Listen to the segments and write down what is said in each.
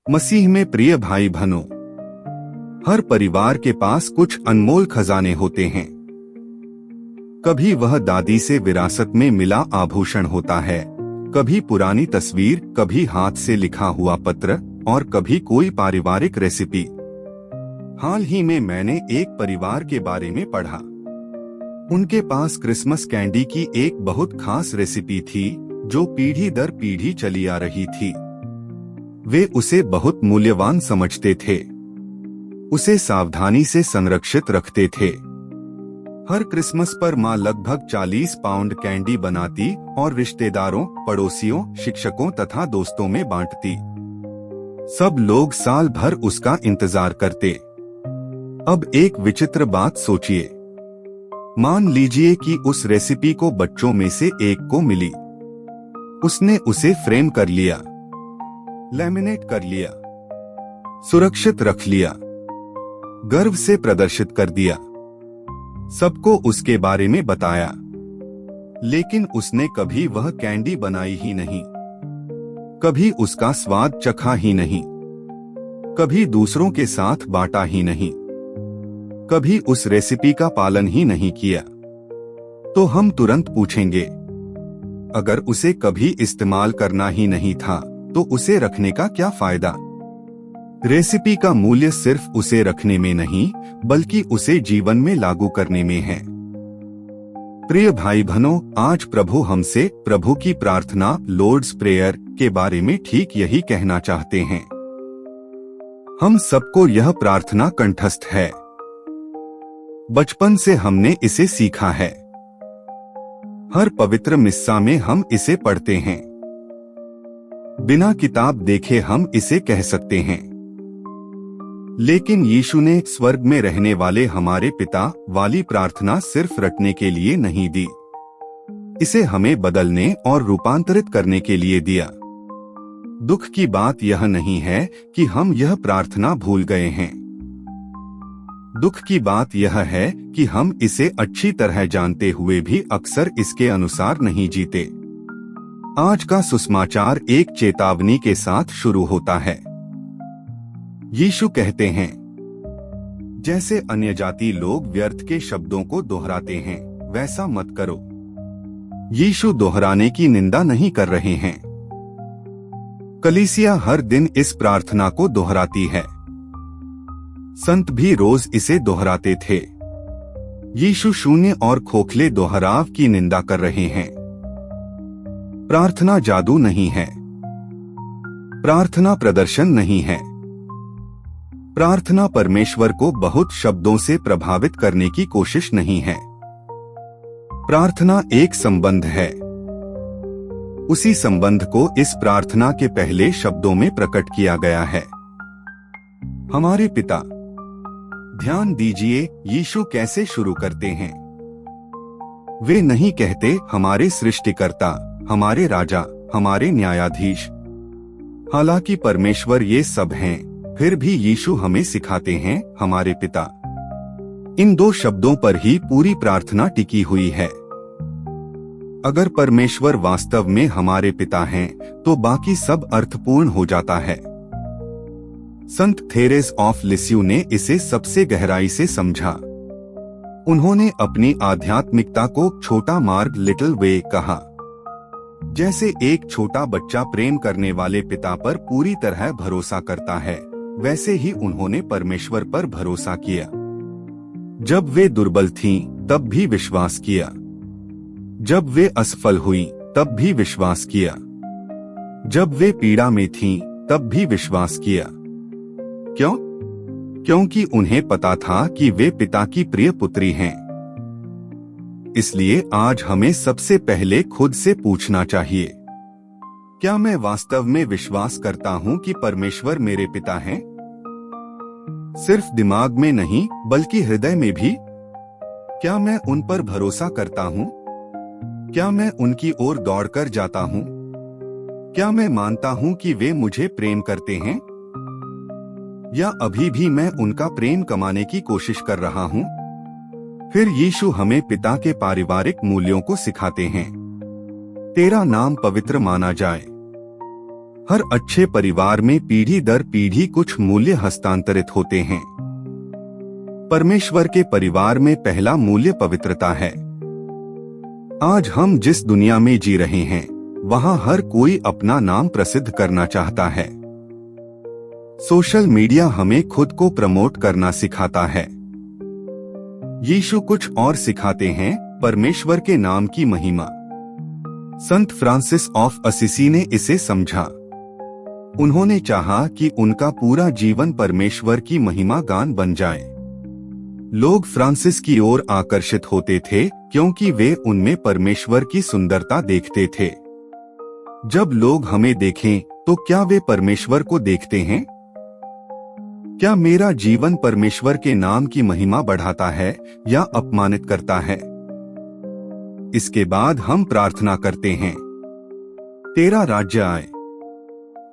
मसीह में प्रिय भाई बहनों, हर परिवार के पास कुछ अनमोल खजाने होते हैं। कभी वह दादी से विरासत में मिला आभूषण होता है, कभी पुरानी तस्वीर, कभी हाथ से लिखा हुआ पत्र और कभी कोई पारिवारिक रेसिपी। हाल ही में मैंने एक परिवार के बारे में पढ़ा। उनके पास क्रिसमस कैंडी की एक बहुत खास रेसिपी थी जो पीढ़ी दर पीढ़ी चली आ रही थी। वे उसे बहुत मूल्यवान समझते थे, उसे सावधानी से संरक्षित रखते थे। हर क्रिसमस पर माँ लगभग 40 पाउंड कैंडी बनाती और रिश्तेदारों, पड़ोसियों, शिक्षकों तथा दोस्तों में बांटती। सब लोग साल भर उसका इंतजार करते। अब एक विचित्र बात सोचिए। मान लीजिए कि उस रेसिपी को बच्चों में से एक को मिली। उसने उसे फ्रेम कर लिया, लैमिनेट कर लिया, सुरक्षित रख लिया, गर्व से प्रदर्शित कर दिया, सबको उसके बारे में बताया। लेकिन उसने कभी वह कैंडी बनाई ही नहीं, कभी उसका स्वाद चखा ही नहीं, कभी दूसरों के साथ बांटा ही नहीं, कभी उस रेसिपी का पालन ही नहीं किया। तो हम तुरंत पूछेंगे, अगर उसे कभी इस्तेमाल करना ही नहीं था तो उसे रखने का क्या फायदा? रेसिपी का मूल्य सिर्फ उसे रखने में नहीं, बल्कि उसे जीवन में लागू करने में है। प्रिय भाई बहनों, आज प्रभु हमसे प्रभु की प्रार्थना, लॉर्ड्स प्रेयर के बारे में ठीक यही कहना चाहते हैं। हम सबको यह प्रार्थना कंठस्थ है। बचपन से हमने इसे सीखा है। हर पवित्र मिस्सा में हम इसे पढ़ते हैं। बिना किताब देखे हम इसे कह सकते हैं। लेकिन यीशु ने स्वर्ग में रहने वाले हमारे पिता वाली प्रार्थना सिर्फ रटने के लिए नहीं दी, इसे हमें बदलने और रूपांतरित करने के लिए दिया। दुख की बात यह नहीं है कि हम यह प्रार्थना भूल गए हैं। दुख की बात यह है कि हम इसे अच्छी तरह जानते हुए भी अक्सर इसके अनुसार नहीं जीते। आज का सुसमाचार एक चेतावनी के साथ शुरू होता है। यीशु कहते हैं, जैसे अन्यजाति लोग व्यर्थ के शब्दों को दोहराते हैं, वैसा मत करो। यीशु दोहराने की निंदा नहीं कर रहे हैं। कलीसिया हर दिन इस प्रार्थना को दोहराती है। संत भी रोज इसे दोहराते थे। यीशु शून्य और खोखले दोहराव की निंदा कर रहे हैं। प्रार्थना जादू नहीं है। प्रार्थना प्रदर्शन नहीं है। प्रार्थना परमेश्वर को बहुत शब्दों से प्रभावित करने की कोशिश नहीं है। प्रार्थना एक संबंध है। उसी संबंध को इस प्रार्थना के पहले शब्दों में प्रकट किया गया है। हमारे पिता। ध्यान दीजिए, यीशु कैसे शुरू करते हैं। वे नहीं कहते हमारे सृष्टिकर्ता, हमारे राजा, हमारे न्यायाधीश। हालांकि परमेश्वर ये सब हैं, फिर भी यीशु हमें सिखाते हैं हमारे पिता। इन दो शब्दों पर ही पूरी प्रार्थना टिकी हुई है। अगर परमेश्वर वास्तव में हमारे पिता हैं, तो बाकी सब अर्थपूर्ण हो जाता है। संत थेरेस ऑफ लिसियू ने इसे सबसे गहराई से समझा। उन्होंने अपनी आध्यात्मिकता को छोटा मार्ग, लिटिल वे कहा। जैसे एक छोटा बच्चा प्रेम करने वाले पिता पर पूरी तरह भरोसा करता है, वैसे ही उन्होंने परमेश्वर पर भरोसा किया। जब वे दुर्बल थीं, तब भी विश्वास किया। जब वे असफल हुईं, तब भी विश्वास किया। जब वे पीड़ा में थीं, तब भी विश्वास किया। क्यों? क्योंकि उन्हें पता था कि वे पिता की प्रिय पुत्री हैं। इसलिए आज हमें सबसे पहले खुद से पूछना चाहिए, क्या मैं वास्तव में विश्वास करता हूँ कि परमेश्वर मेरे पिता हैं? सिर्फ दिमाग में नहीं, बल्कि हृदय में भी। क्या मैं उन पर भरोसा करता हूँ? क्या मैं उनकी ओर दौड़कर जाता हूँ? क्या मैं मानता हूँ कि वे मुझे प्रेम करते हैं? या अभी भी मैं उनका प्रेम कमाने की कोशिश कर रहा हूँ? फिर यीशु हमें पिता के पारिवारिक मूल्यों को सिखाते हैं। तेरा नाम पवित्र माना जाए, हर अच्छे परिवार में पीढ़ी दर पीढ़ी कुछ मूल्य हस्तांतरित होते हैं। परमेश्वर के परिवार में पहला मूल्य पवित्रता है। आज हम जिस दुनिया में जी रहे हैं, वहां हर कोई अपना नाम प्रसिद्ध करना चाहता है। सोशल मीडिया हमें खुद को प्रमोट करना सिखाता है। यीशु कुछ और सिखाते हैं, परमेश्वर के नाम की महिमा। संत फ्रांसिस ऑफ असिसी ने इसे समझा। उन्होंने चाहा कि उनका पूरा जीवन परमेश्वर की महिमा गान बन जाए। लोग फ्रांसिस की ओर आकर्षित होते थे क्योंकि वे उनमें परमेश्वर की सुंदरता देखते थे। जब लोग हमें देखें तो क्या वे परमेश्वर को देखते हैं? क्या मेरा जीवन परमेश्वर के नाम की महिमा बढ़ाता है या अपमानित करता है? इसके बाद हम प्रार्थना करते हैं, तेरा राज्य आए।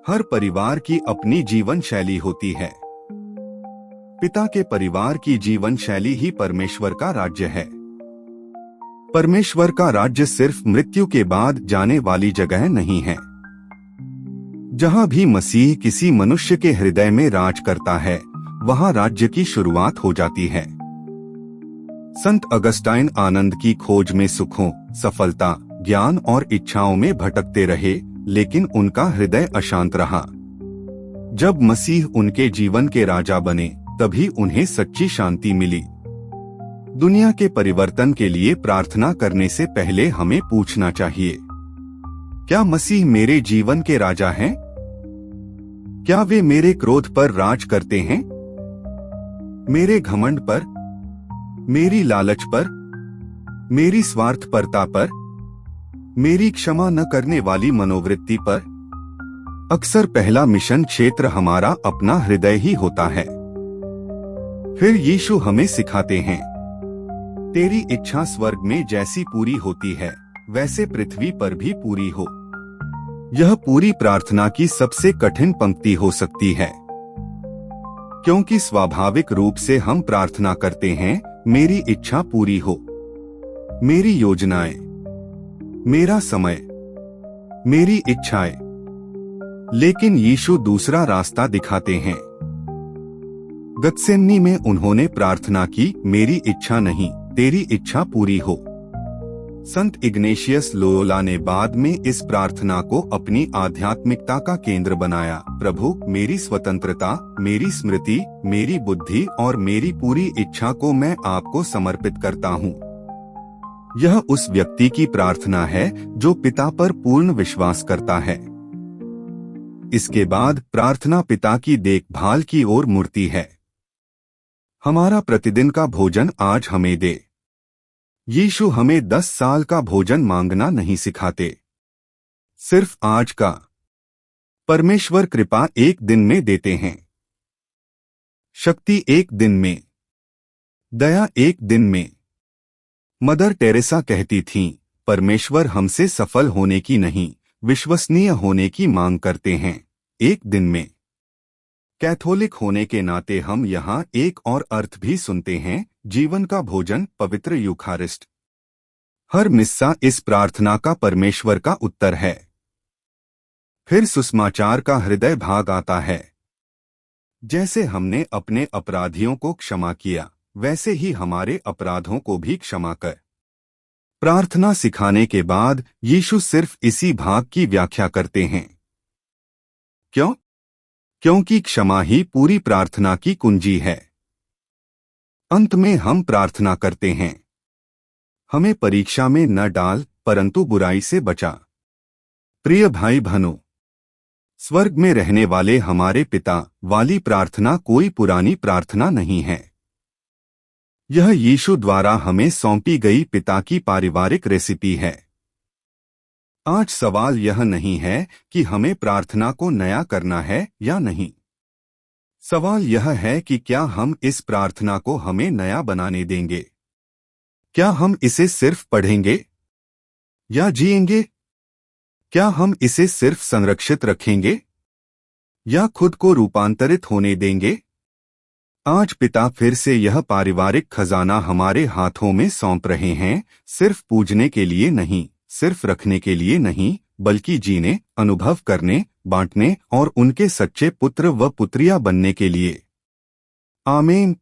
हर परिवार की अपनी जीवन शैली होती है। पिता के परिवार की जीवन शैली ही परमेश्वर का राज्य है। परमेश्वर का राज्य सिर्फ मृत्यु के बाद जाने वाली जगह नहीं है। जहां भी मसीह किसी मनुष्य के हृदय में राज करता है, वहां राज्य की शुरुआत हो जाती है। संत अगस्टाइन आनंद की खोज में सुखों, सफलता, ज्ञान और इच्छाओं में भटकते रहे, लेकिन उनका हृदय अशांत रहा। जब मसीह उनके जीवन के राजा बने, तभी उन्हें सच्ची शांति मिली। दुनिया के परिवर्तन के लिए प्रार्थना करने से पहले हमें पूछना चाहिए, क्या मसीह मेरे जीवन के राजा हैं? क्या वे मेरे क्रोध पर राज करते हैं? मेरे घमंड पर, मेरी लालच पर, मेरी स्वार्थपरता पर, मेरी क्षमा न करने वाली मनोवृत्ति पर? अक्सर पहला मिशन क्षेत्र हमारा अपना हृदय ही होता है। फिर यीशु हमें सिखाते हैं, तेरी इच्छा स्वर्ग में जैसी पूरी होती है, वैसे पृथ्वी पर भी पूरी हो। यह पूरी प्रार्थना की सबसे कठिन पंक्ति हो सकती है, क्योंकि स्वाभाविक रूप से हम प्रार्थना करते हैं, मेरी इच्छा पूरी हो, मेरी योजनाएं, मेरा समय, मेरी इच्छाएं। लेकिन यीशु दूसरा रास्ता दिखाते हैं। गत्सेमनी में उन्होंने प्रार्थना की, मेरी इच्छा नहीं, तेरी इच्छा पूरी हो। संत इग्नेशियस लोयोला ने बाद में इस प्रार्थना को अपनी आध्यात्मिकता का केंद्र बनाया। प्रभु, मेरी स्वतंत्रता, मेरी स्मृति, मेरी बुद्धि और मेरी पूरी इच्छा को मैं आपको समर्पित करता हूँ। यह उस व्यक्ति की प्रार्थना है जो पिता पर पूर्ण विश्वास करता है। इसके बाद प्रार्थना पिता की देखभाल की ओर मुड़ती है। हमारा प्रतिदिन का भोजन आज हमें दे। यीशु हमें 10 साल का भोजन मांगना नहीं सिखाते, सिर्फ आज का। परमेश्वर कृपा एक दिन में देते हैं, शक्ति एक दिन में, दया एक दिन में। मदर टेरेसा कहती थीं, परमेश्वर हमसे सफल होने की नहीं, विश्वसनीय होने की मांग करते हैं, एक दिन में। कैथोलिक होने के नाते हम यहाँ एक और अर्थ भी सुनते हैं, जीवन का भोजन, पवित्र यूखारिस्ट। हर मिस्सा इस प्रार्थना का परमेश्वर का उत्तर है। फिर सुसमाचार का हृदय भाग आता है। जैसे हमने अपने अपराधियों को क्षमा किया, वैसे ही हमारे अपराधों को भी क्षमा कर। प्रार्थना सिखाने के बाद यीशु सिर्फ इसी भाग की व्याख्या करते हैं। क्यों? क्योंकि क्षमा ही पूरी प्रार्थना की कुंजी है। अंत में हम प्रार्थना करते हैं, हमें परीक्षा में न डाल, परंतु बुराई से बचा। प्रिय भाई बहनों, स्वर्ग में रहने वाले हमारे पिता वाली प्रार्थना कोई पुरानी प्रार्थना नहीं है। यह यीशु द्वारा हमें सौंपी गई पिता की पारिवारिक रेसिपी है। आज सवाल यह नहीं है कि हमें प्रार्थना को नया करना है या नहीं। सवाल यह है कि क्या हम इस प्रार्थना को हमें नया बनाने देंगे? क्या हम इसे सिर्फ पढ़ेंगे या जिएंगे? क्या हम इसे सिर्फ संरक्षित रखेंगे या खुद को रूपांतरित होने देंगे? आज पिता फिर से यह पारिवारिक खजाना हमारे हाथों में सौंप रहे हैं, सिर्फ पूजने के लिए नहीं, सिर्फ रखने के लिए नहीं, बल्कि जीने, अनुभव करने बांटने और उनके सच्चे पुत्र व पुत्रियां बनने के लिए। आमीन।